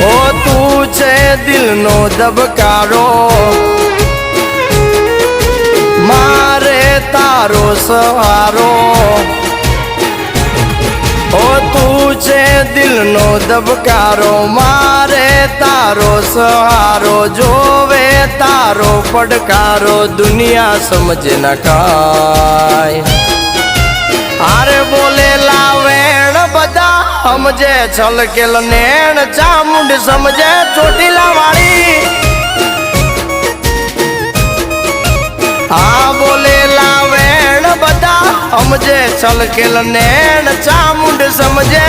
ઓ તું છે દિલનો ધબકારો, મારે તારો સહારો. ઓ તું છે દિલનો ધબકારો, મારે તારો સહારો. જોવે તારો પડકારો, દુનિયા સમજે ન કાય. આરે બોલેલા વેણ બધા સમજે છલકેલ નેણ, ચામુંડ સમજે ચોટીલા વાળી. આ બોલેલા વેણ બધા સમજે છલકેલ નેણ, ચામુંડ સમજે